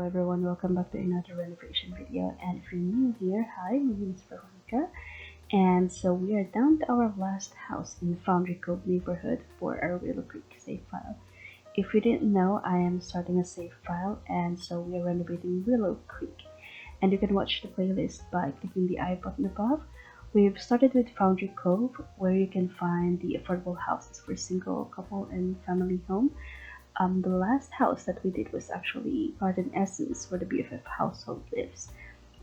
everyone, welcome back to another renovation video. And if you're new here, hi, my name is Veronica. And so we are down to our last house in the Foundry Cove neighborhood for our Willow Creek save file. If you didn't know, I am starting a save file, and so we are renovating Willow Creek. And you can watch the playlist by clicking the I button above. We've started with Foundry Cove, where you can find the affordable houses for single, couple, and family home. The last house that we did was actually Garden Essence, where the BFF household lives.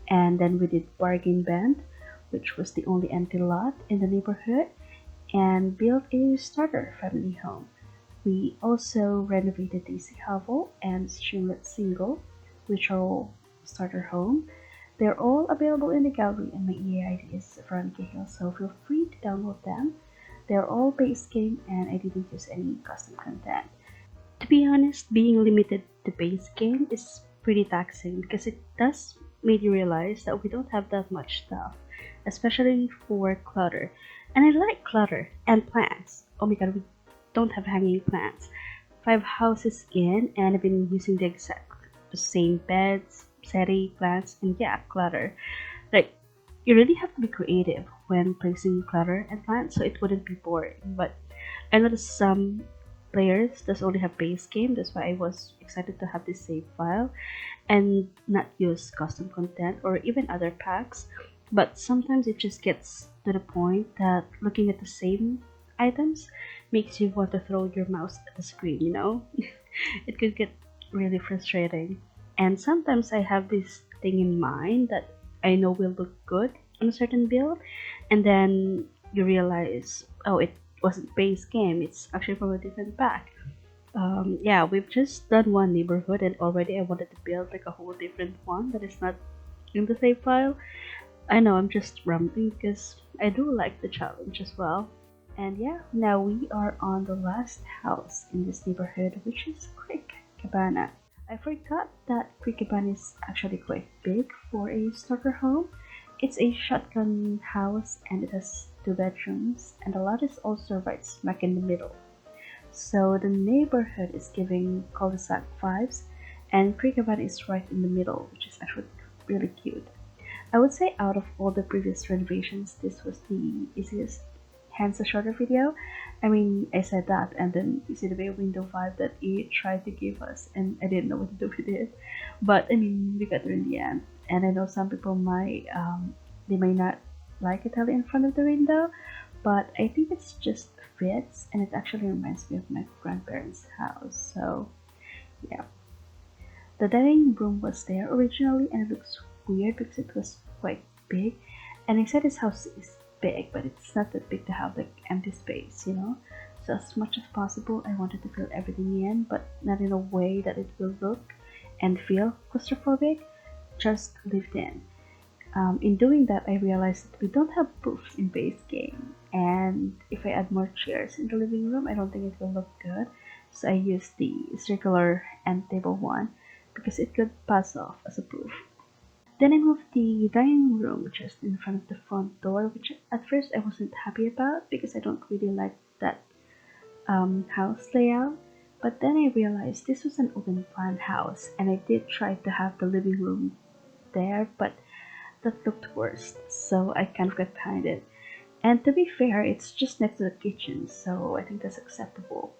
And then we did Bargain Band, which was the only empty lot in the neighborhood, and built a starter family home. We also renovated Daisy Hovel and Streamlet Single, which are all starter home. They're all available in the gallery, and my EA ID is veronicahills, so feel free to download them. They're all base game, and I didn't use any custom content. To be honest, being limited to base game is pretty taxing because it does make you realize that we don't have that much stuff, especially for clutter. And I like clutter and plants. Oh my god, we don't have hanging plants. 5 houses in, and I've been using the same beds, settee, plants, and yeah, clutter. Like, you really have to be creative when placing clutter and plants so it wouldn't be boring. But I noticed some players does only have base game. That's why I was excited to have this save file and not use custom content or even other packs. But sometimes it just gets to the point that looking at the same items makes you want to throw your mouse at the screen, you know? It could get really frustrating. And sometimes I have this thing in mind that I know will look good on a certain build, and then you realize, oh, it wasn't base game, it's actually from a different pack. Yeah, we've just done one neighborhood, and already I wanted to build like a whole different one that is not in the save file. I know I'm just rambling because I do like the challenge as well. And yeah, now we are on the last house in this neighborhood, which is Crick Cabana. I forgot that Crick Cabana is actually quite big for a starter home. It's a shotgun house and it has 2 bedrooms, and the lot is also right smack in the middle. So the neighborhood is giving cul-de-sac vibes, and Crick Cabana is right in the middle, which is actually really cute. I would say out of all the previous renovations, this was the easiest, hence the shorter video. I mean, I said that, and then you see the bay window vibe that it tried to give us, and I didn't know what to do with it. But I mean, we got there in the end. And I know some people might, they may not like a tele in front of the window, but I think it's just fits, and it actually reminds me of my grandparents' house. So yeah, the dining room was there originally, and it looks weird because it was quite big. And I said this house is big, but it's not that big to have like empty space, you know. So as much as possible, I wanted to fill everything in, but not in a way that it will look and feel claustrophobic, just lived in. In doing that, I realized that we don't have roofs in base game, and if I add more chairs in the living room, I don't think it will look good. So I used the circular end table one because it could pass off as a roof. Then I moved the dining room just in front of the front door, which at first I wasn't happy about because I don't really like that house layout. But then I realized this was an open plan house, and I did try to have the living room there, but that looked worse, so I kind of got behind it. And to be fair, it's just next to the kitchen, so I think that's acceptable.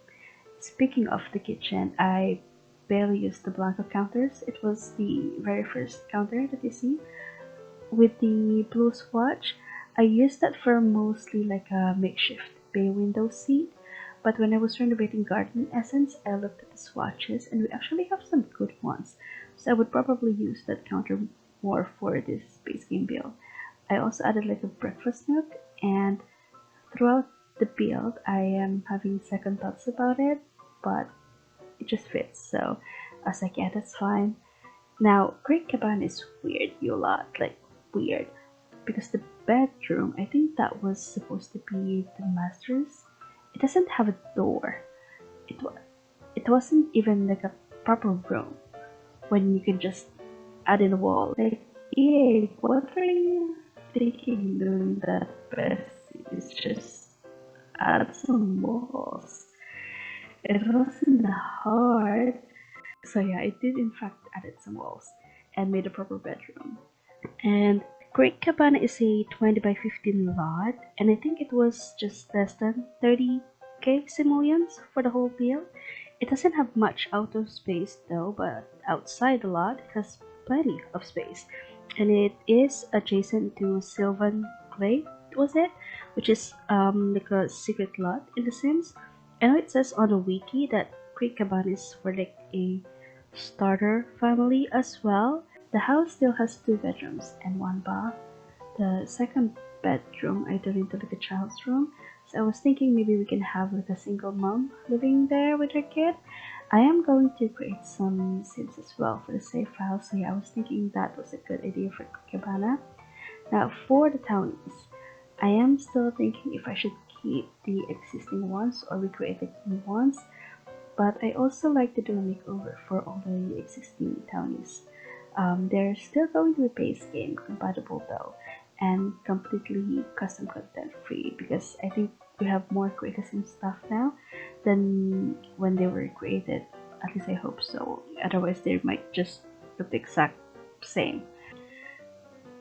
Speaking of the kitchen, I barely used the Blanco counters. It was the very first counter that you see with the blue swatch. I used that for mostly like a makeshift bay window seat, but when I was renovating Garden Essence, I looked at the swatches and we actually have some good ones, so I would probably use that counter more for this base game build. I also added like a breakfast nook, and throughout the build I am having second thoughts about it, but it just fits, so I was like, yeah, that's fine. Now, Crick Cabana is weird, you lot, like weird, because the bedroom, I think that was supposed to be the master's. It doesn't have a door. It wasn't even like a proper room when you can just add in a wall. Like, yeah, what are you thinking doing that best? It's just add some walls. It wasn't hard. So yeah, I did in fact added some walls and made a proper bedroom. And Crick Cabana is a 20 by 15 lot, and I think it was just less than 30k simoleons for the whole deal. It doesn't have much outdoor space though, but outside the lot it has plenty of space. And it is adjacent to Sylvan Clay, was it? Which is like a secret lot in The Sims. I know it says on the wiki that Crick Cabana is for like a starter family as well. The house still has two bedrooms and one bath. The second bedroom I turned into like a child's room. So I was thinking maybe we can have like a single mom living there with her kid. I am going to create some Sims as well for the save file. So yeah, I was thinking that was a good idea for Cabana. Now for the townies, I am still thinking if I should keep the existing ones or recreate the new ones. But I also like to do a makeover for all the existing townies. They're still going to be base game compatible though, and completely custom content free because I think we have more creative stuff now than when they were created. At least I hope so. Otherwise, they might just look the exact same.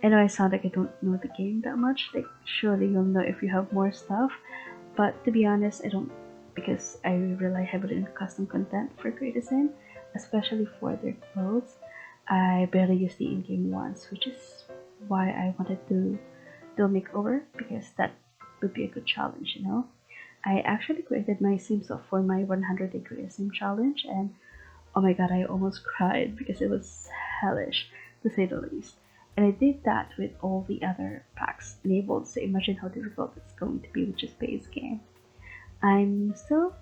I know I sound like I don't know the game that much. Like, surely you'll know if you have more stuff. But to be honest, I don't, because I rely heavily on custom content for Creative, especially for their clothes. I barely use the in-game ones, which is why I wanted to do a makeover because that would be a good challenge, you know. I actually created my Sims off for my 100-day Creative Sim challenge, and oh my god, I almost cried because it was hellish to say the least. And I did that with all the other packs enabled, so imagine how difficult it's going to be with just base game. I'm still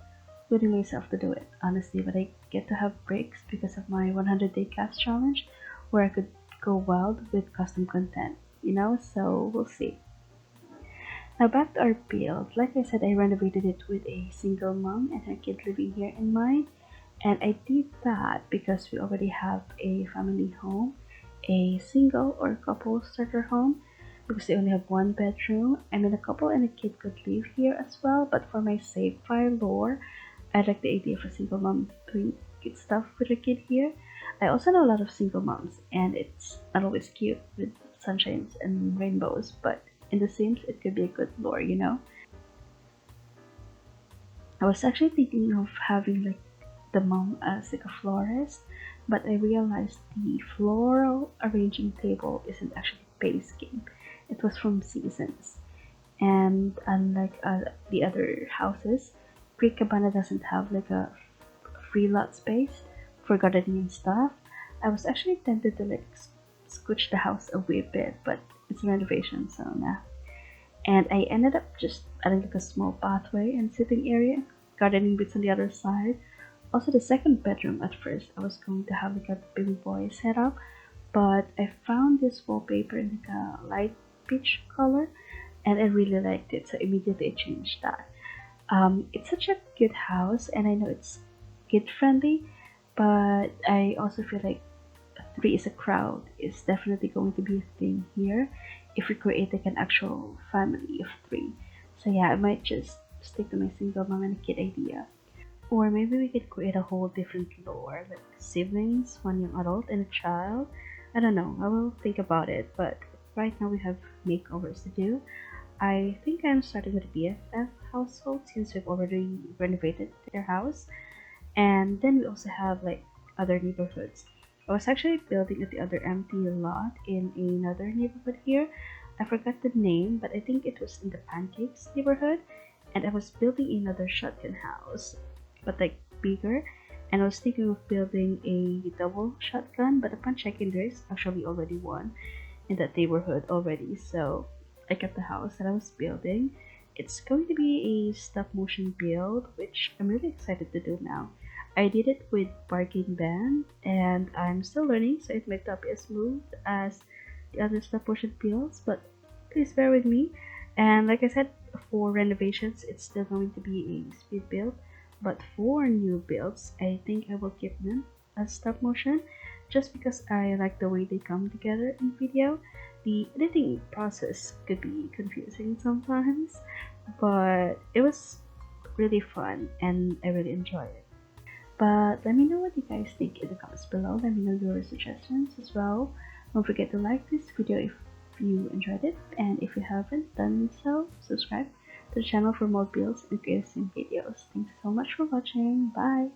putting myself to do it, honestly, but I get to have breaks because of my 100-day cast challenge where I could go wild with custom content, you know, so we'll see. Now back to our build. Like I said, I renovated it with a single mom and her kid living here in mind. And I did that because we already have a family home, a single or couple starter home, because they only have one bedroom. I mean, a couple and a kid could live here as well, but for my save file lore, I like the idea of a single mom doing good stuff with her kid here. I also know a lot of single moms, and it's not always cute with sunshines and rainbows, but in The Sims, it could be a good lore, you know? I was actually thinking of having like the mom as like a florist, but I realized the floral arranging table isn't actually base game. It was from Seasons, and unlike the other houses, Crick Cabana doesn't have like a free lot space for gardening and stuff. I was actually tempted to like scooch the house a wee bit, but it's a renovation, so nah. And I ended up just adding like a small pathway and sitting area, gardening bits on the other side. Also, the second bedroom at first, I was going to have like a baby boy setup, but I found this wallpaper in like a light peach color, and I really liked it, so immediately I changed that. It's such a good house, and I know it's kid friendly, but I also feel like three is a crowd is definitely going to be a thing here if we create like an actual family of three. So yeah, I might just stick to my single mom and a kid idea. Or maybe we could create a whole different lore, like siblings, one young adult, and a child. I don't know, I will think about it, but right now we have makeovers to do. I think I'm starting with a BFF household since we've already renovated their house. And then we also have like other neighborhoods. I was actually building at the other empty lot in another neighborhood here. I forgot the name, but I think it was in the Pancakes neighborhood. And I was building another shotgun house, but like bigger. And I was thinking of building a double shotgun, but upon checking, there's actually already one in that neighborhood already. So I kept the house that I was building. It's going to be a stop motion build, which I'm really excited to do now. I did it with Bargain Band, and I'm still learning, so it might not be as smooth as the other stop motion builds, but please bear with me. And like I said, for renovations, it's still going to be a speed build, but for new builds, I think I will keep them as stop motion just because I like the way they come together in video. The editing process could be confusing sometimes, but it was really fun and I really enjoy it. But let me know what you guys think in the comments below. Let me know your suggestions as well. Don't forget to like this video if you enjoyed it, and if you haven't done so, subscribe to the channel for more builds and creative videos. Thanks so much for watching. Bye!